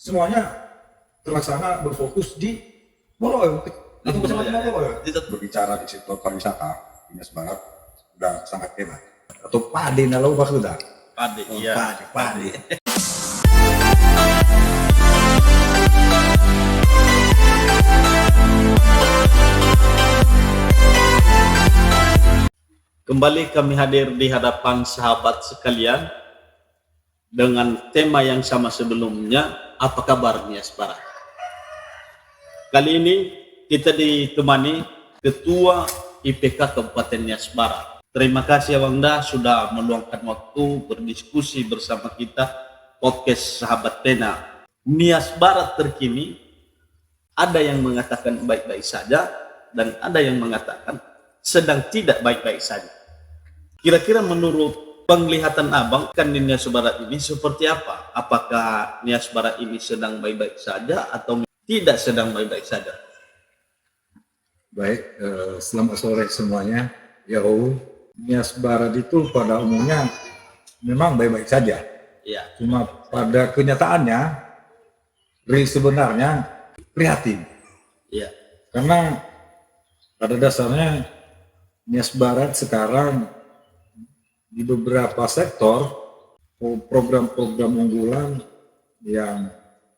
semuanya terlaksana berfokus di Moroyo atau kecamatan Moroyo. Berbicara di sektor pariwisata Nias Barat sudah sangat hebat. Atau pade nalau bak sudah. Pade, iya. Pade. Kembali kami hadir di hadapan sahabat sekalian dengan tema yang sama sebelumnya, apa kabar Nias Barat? Kali ini kita ditemani Ketua IPK Kabupaten Nias Barat. Terima kasih Abangda sudah meluangkan waktu berdiskusi bersama kita podcast Sahabat Pena. Nias Barat terkini ada yang mengatakan baik-baik saja dan ada yang mengatakan sedang tidak baik-baik saja. Kira-kira menurut penglihatan Abang kan di Nias Barat ini seperti apa? Apakah Nias Barat ini sedang baik-baik saja atau tidak sedang baik-baik saja? Baik, selamat sore semuanya. Nias Barat itu pada umumnya memang baik-baik saja. Ya. Cuma pada kenyataannya, sebenarnya prihatin. Ya. Karena pada dasarnya Nias Barat sekarang di beberapa sektor program-program unggulan yang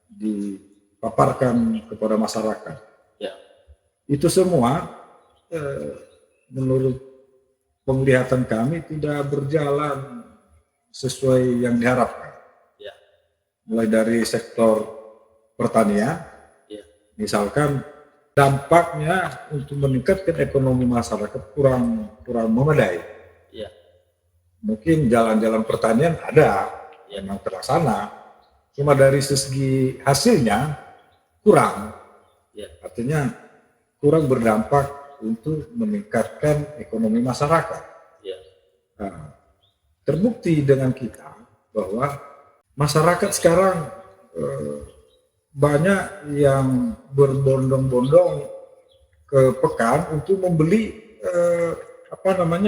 dipaparkan kepada masyarakat. Ya. Itu semua menurut penglihatan kami tidak berjalan sesuai yang diharapkan. Ya. Mulai dari sektor pertanian, Ya. misalkan dampaknya untuk meningkatkan ekonomi masyarakat kurang memadai. Ya. Mungkin jalan-jalan pertanian ada yang terlaksana, cuma dari segi hasilnya kurang. Ya. Artinya kurang berdampak untuk meningkatkan ekonomi masyarakat. Ya. Nah, terbukti dengan kita bahwa masyarakat sekarang banyak yang berbondong-bondong ke pekan untuk membeli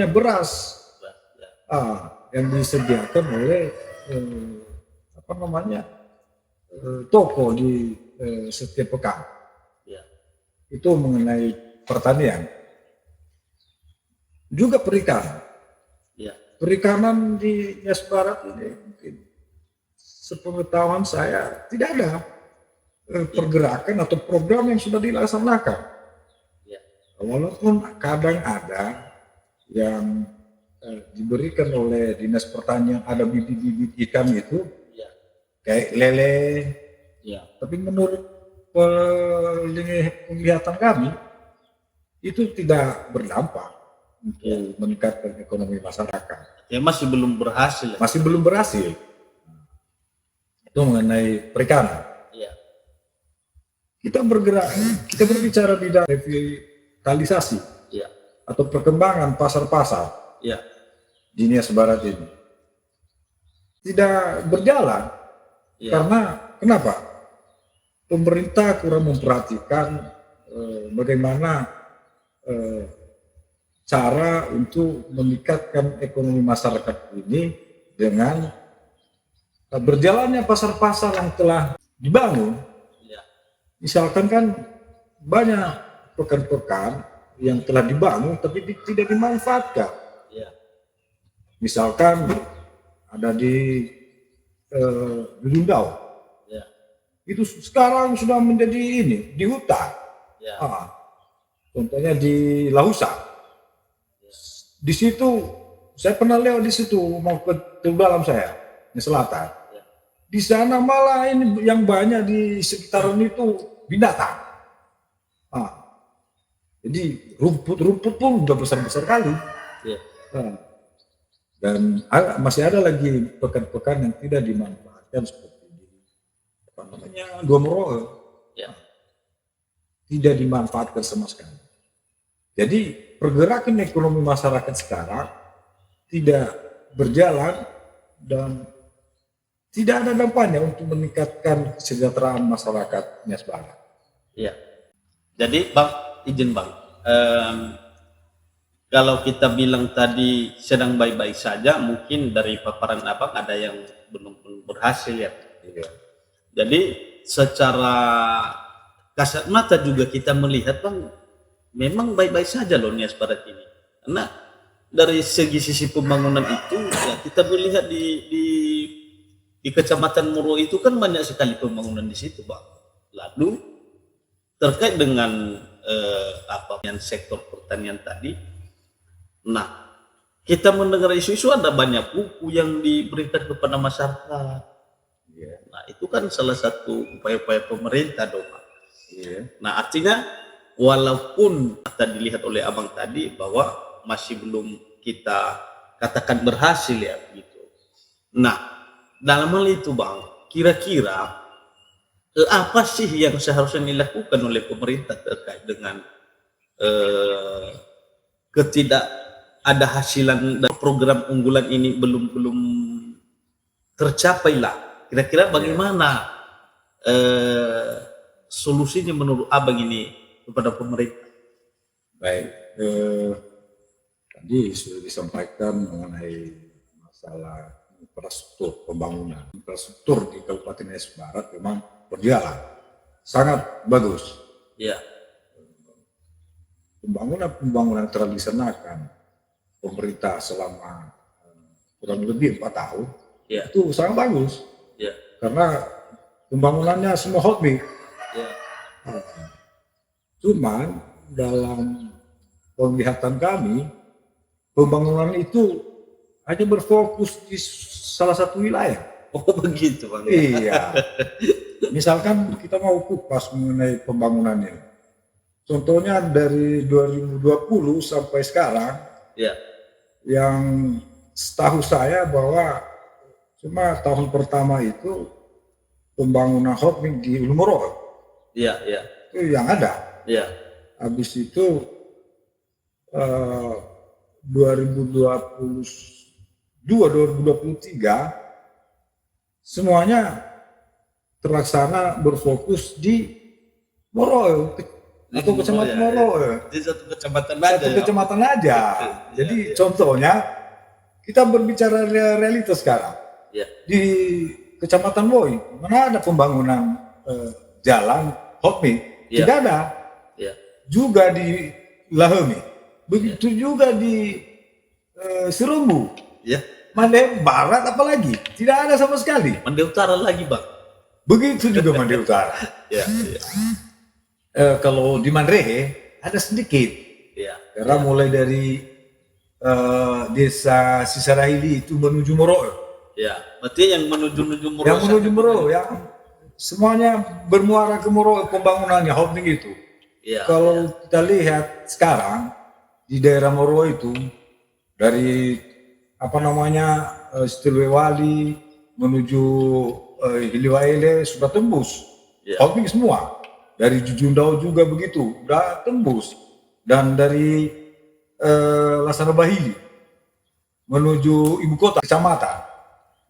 beras yang disediakan oleh toko di setiap pekan. Ya. Itu mengenai pertanian. Juga perikanan. Ya. Perikanan di Nias Barat ini mungkin sepengetahuan saya tidak ada pergerakan atau program yang sudah dilaksanakan. Ya. Walaupun kadang ada yang diberikan oleh Dinas Pertanian, ada bibit-bibit ikan itu, Ya. kayak lele. Ya. Tapi menurut penglihatan kami, itu tidak berdampak untuk meningkatkan ekonomi masyarakat. Ya, masih belum berhasil. Masih belum berhasil. Itu mengenai perikanan. Ya. Kita berbicara bidang revitalisasi Ya. atau perkembangan pasar-pasar Ya. di Nias Barat ini tidak berjalan. Ya. Karena kenapa? Pemerintah kurang memperhatikan bagaimana cara untuk meningkatkan ekonomi masyarakat ini dengan berjalannya pasar-pasar yang telah dibangun. Misalkan kan banyak pekan-pekan yang telah dibangun tapi tidak dimanfaatkan. Ya. Misalkan ada di Lindau. Ya. Itu sekarang sudah menjadi di hutan. Ya. Contohnya di Lahusa. Di situ saya pernah lewat di situ mau ke dalam saya di selatan. Di sana malah ini yang banyak di sekitaran itu binatang. Jadi rumput-rumput pun udah besar-besar kali. Ya. Dan masih ada lagi pekan-pekan yang tidak dimanfaatkan seperti Dua Moroe. Ya. Tidak dimanfaatkan sama sekali. Jadi pergerakan ekonomi masyarakat sekarang tidak berjalan dan tidak ada dampaknya untuk meningkatkan kesejahteraan masyarakat Nias Barat. Ya. Jadi Bang, izin Bang, kalau kita bilang tadi sedang baik-baik saja, mungkin dari paparan Abang ada yang belum berhasil ya. Iya. Jadi secara kasat mata juga kita melihat Bang, memang baik-baik saja loh Nias Barat ini. Karena dari sisi pembangunan itu ya kita melihat di Kecamatan Moro itu kan banyak sekali pembangunan di situ Bang. Lalu terkait dengan yang sektor pertanian tadi, nah kita mendengar isu-isu ada banyak buku yang diberikan kepada masyarakat. Nah itu kan salah satu upaya-upaya pemerintah dong Pak. Nah artinya walaupun tadi dilihat oleh abang tadi bahwa masih belum kita katakan berhasil ya gitu. Nah dalam hal itu Bang, kira-kira apa sih yang seharusnya dilakukan oleh pemerintah terkait dengan ketidak ada hasilan dari program unggulan ini belum tercapai lah. Kira-kira bagaimana solusinya menurut abang ini kepada pemerintah? Baik, tadi sudah disampaikan mengenai masalah infrastruktur pembangunan. Infrastruktur di Kabupaten Nias Barat memang berjalan sangat bagus. Ya. Pembangunan telah dilaksanakan pemerintah selama kurang lebih 4 tahun. Ya. Itu sangat bagus. Ya. Karena pembangunannya semua hotmix. Ya. Cuman dalam penglihatan kami, pembangunan itu hanya berfokus di salah satu wilayah. Oh begitu Bang. Iya. Misalkan kita mau kupas mengenai pembangunannya. Contohnya dari 2020 sampai sekarang, Ya. yang setahu saya bahwa cuma tahun pertama itu pembangunan hotmix di Ulumoro. Iya, iya. Itu yang ada. Iya. Habis itu 2023 semuanya terlaksana berfokus di Moro atau kecamatan Moro. Di satu kecamatan aja. Satu kecamatan aja. Jadi contohnya kita berbicara realitas sekarang. Ya. Di Kecamatan Boy, mana ada pembangunan jalan hotmix? Ya. Tidak ada. Ya. Juga di Lahemi, begitu juga di Serumbu, Ya. Mande Barat apalagi tidak ada sama sekali. Mande Utara lagi Bang. Begitu juga Mande Utara. Ya. Ya. Kalau di Mandrehe ada sedikit, Ya. karena mulai dari desa Sisarahili itu menuju Moro. Ya. Berarti yang menuju Moro. Yang menuju Moro, yang semuanya bermuara ke Moro pembangunannya hotmix itu. Ya. Kalau kita lihat sekarang di daerah Moro itu dari Stilwewali menuju Hiliwaele sudah tembus hotmix semua. Dari Jujundau juga begitu, udah tembus. Dan dari Lasana Bahili menuju ibu kota kecamatan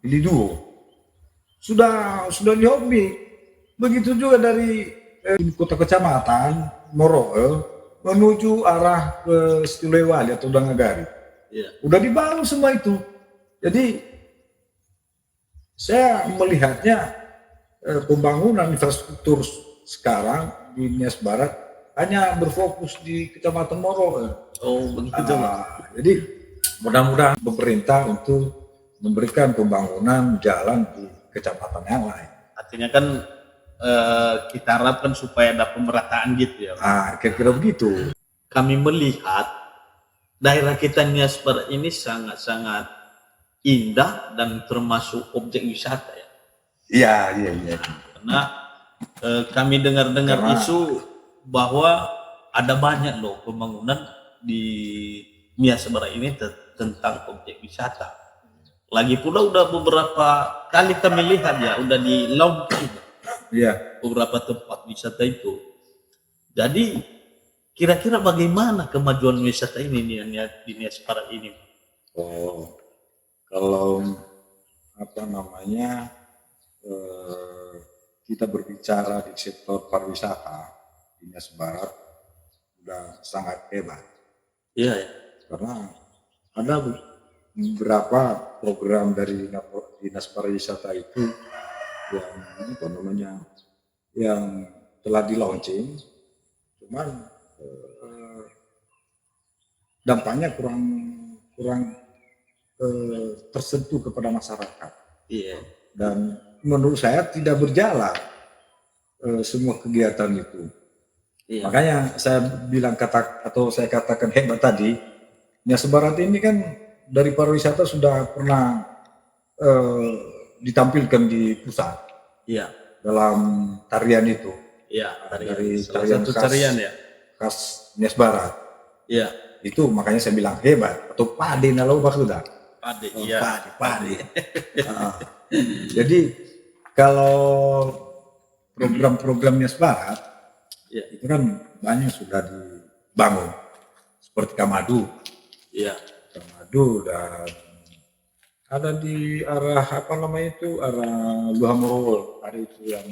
Hiliduo sudah di hotmix. Begitu juga dari ibu kota kecamatan Moro menuju arah ke Stilwewali atau Dangagari. Ya. Udah dibangun semua itu. Jadi saya melihatnya pembangunan infrastruktur sekarang di Nias Barat hanya berfokus di Kecamatan Moro. Oh begitu Bang. Jadi mudah-mudahan pemerintah untuk memberikan pembangunan jalan di kecamatan yang lain. Artinya kan kita harapkan supaya ada pemerataan gitu ya. Kira-kira begitu. Kami melihat daerah kita Nias Barat ini sangat-sangat indah dan termasuk objek wisata ya. Iya. Karena kami dengar-dengar isu bahwa ada banyak loh pembangunan di Nias Barat ini tentang objek wisata. Lagi pula udah beberapa kali kami lihat ya, udah di launching beberapa tempat wisata itu. Jadi kira-kira bagaimana kemajuan wisata ini di Nias Barat ini? Kalau kita berbicara di sektor pariwisata di Nias Barat sudah sangat hebat. Iya. Ya. Karena ada beberapa program dari Dinas Pariwisata itu yang yang telah di launching, cuman dampaknya kurang tersentuh kepada masyarakat. Iya. Dan menurut saya tidak berjalan semua kegiatan itu. Iya. Makanya saya bilang saya katakan hebat tadi, Nias Barat ini kan dari pariwisata sudah pernah ditampilkan di pusat. Iya. Dalam tarian itu. Iya, Dari salah tarian satu tarian ya. khas Nias Barat. Iya. Itu makanya saya bilang hebat atau pade nalau sudah. Pade, Oh, iya. pade. Jadi kalau program-program Nias Barat Iya. itu kan banyak sudah dibangun seperti Kamadu. Iya. Kamadu dan ada di arah arah Luhamoro, ada itu yang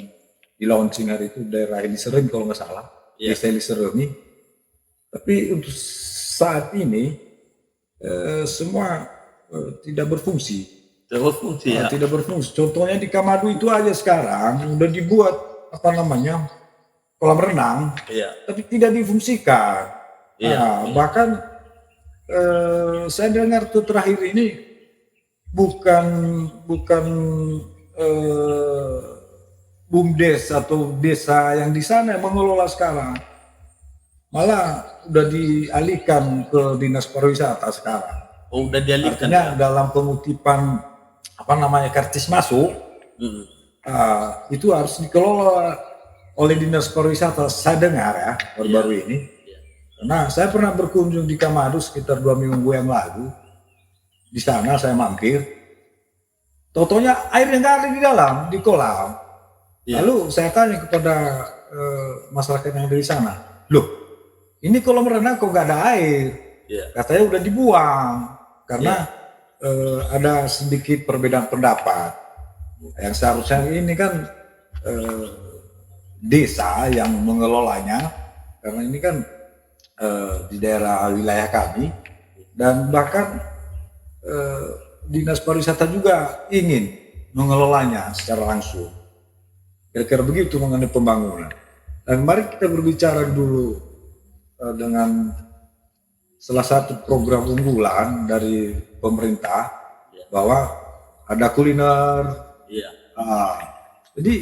di launching hari itu daerah Eliserem kalau nggak salah, desa Eliserem. Tapi untuk saat ini semua tidak berfungsi. Tidak berfungsi. Contohnya di Kamadu itu aja sekarang udah dibuat kolam renang, tapi tidak difungsikan. Bahkan saya dengar tuh terakhir ini bukan BUMDes atau desa yang di sana yang mengelola sekarang, malah udah dialihkan ke dinas pariwisata sekarang. Oh, udah dialihkan. Artinya dalam pengutipan karcis masuk itu harus dikelola oleh dinas pariwisata. Saya dengar ya baru-baru ini. Karena saya pernah berkunjung di Kamadu sekitar 2 minggu yang lalu. Di sana saya mampir, totonya airnya nggak ada di dalam, di kolam. Lalu saya tanya kepada masyarakat yang dari sana, loh, ini kolam renang kok nggak ada air? Katanya udah dibuang karena ada sedikit perbedaan pendapat. Yang seharusnya ini kan desa yang mengelolanya, karena ini kan di daerah wilayah kami, dan bahkan dinas pariwisata juga ingin mengelolanya secara langsung. Kira-kira begitu mengenai pembangunan. Dan mari kita berbicara dulu dengan salah satu program unggulan dari pemerintah, bahwa ada kuliner. Jadi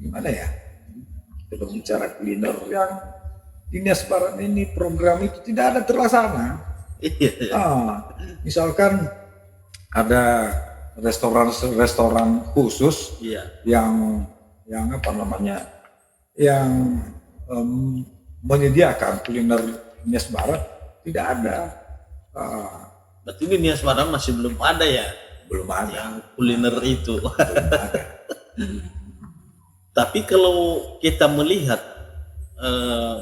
gimana ya, kita berbicara kuliner yang di Nias Barat ini, program itu tidak ada terlaksana. Misalkan ada restoran khusus yang menyediakan kuliner Nias Barat, tidak ada. Berarti ini Nias Barat masih belum ada ya? Belum ada. Yang kuliner itu. Belum ada. Tapi kalau kita melihat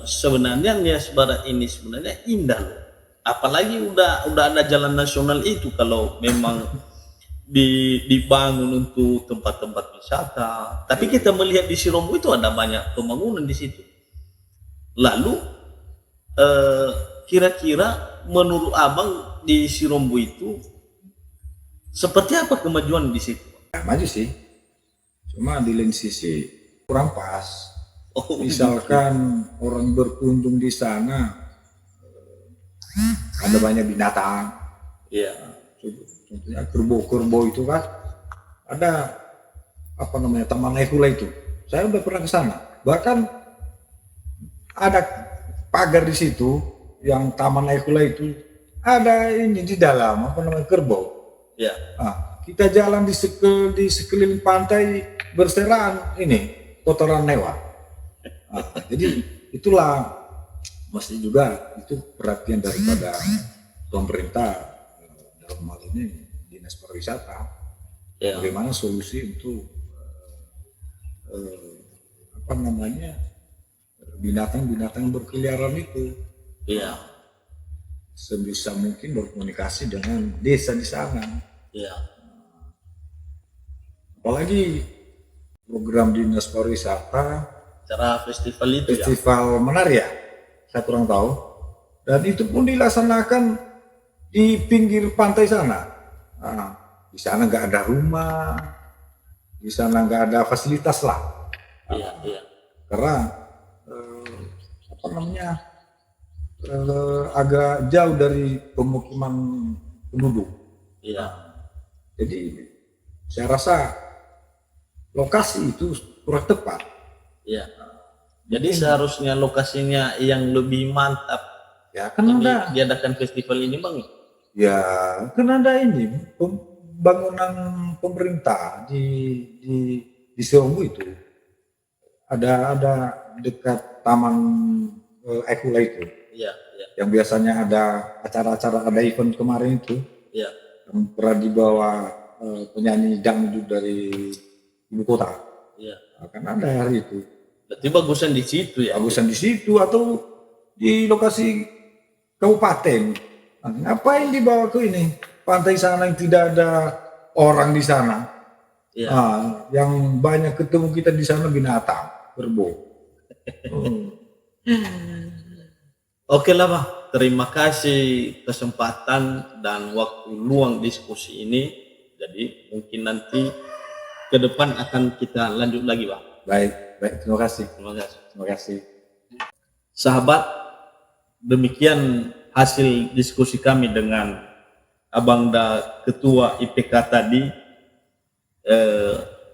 sebenarnya Nias Barat ini sebenarnya indah loh. Apalagi udah ada jalan nasional itu, kalau memang dibangun untuk tempat-tempat wisata. Tapi kita melihat di Sirombo itu ada banyak pembangunan di situ. Lalu kira-kira menurut abang di Sirombo itu seperti apa kemajuan di situ? Maju sih, cuma di lain sisi kurang pas. Misalkan orang berkunjung di sana, ada banyak binatang. Contohnya kerbau itu kan, ada Taman Naikula itu. Saya udah pernah ke sana. Bahkan ada pagar di situ yang Taman Naikula itu, ada ini di dalam kerbau. Kita jalan di sekeliling pantai berseraan ini kotoran hewan. Jadi itulah mesti juga itu perhatian daripada pemerintah, dalam hal ini dinas pariwisata, bagaimana solusi untuk binatang-binatang berkeliaran itu. Sebisa mungkin berkomunikasi dengan desa di sana. Apalagi program dinas pariwisata, cara festival itu, festival menari ya, saya kurang tahu. Dan itu pun dilaksanakan di pinggir pantai sana. Di sana nggak ada rumah, di sana nggak ada fasilitas lah. Iya, iya. Karena apa namanya agak jauh dari pemukiman penduduk. Iya. Jadi saya rasa lokasi itu kurang tepat. Iya. Jadi seharusnya lokasinya yang lebih mantap. Ya kan ada. Diadakan festival ini Bang. Ya kan ada ini bangunan pemerintah di Seronggu itu. Ada dekat Taman Ekula itu. Iya, iya. Yang biasanya ada acara-acara, ada event kemarin itu. Iya. Yang pernah dibawa penyanyi dangdut dari ibu kota. Iya. Kan ada hari itu. Berarti bagusan di situ ya? Bagusan di situ atau di lokasi kabupaten. Nah, ngapain dibawa ke ini pantai sana yang tidak ada orang di sana? Iya. Yang banyak ketemu kita di sana binatang, kerbau. Oke lah Bang, terima kasih kesempatan dan waktu luang diskusi ini. Jadi mungkin nanti ke depan akan kita lanjut lagi Bang. Baik, terima kasih. Terima kasih. Sahabat, demikian hasil diskusi kami dengan Abang Da Ketua IPK tadi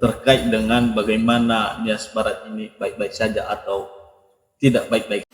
terkait dengan bagaimana Nias Barat ini baik-baik saja atau tidak baik-baik.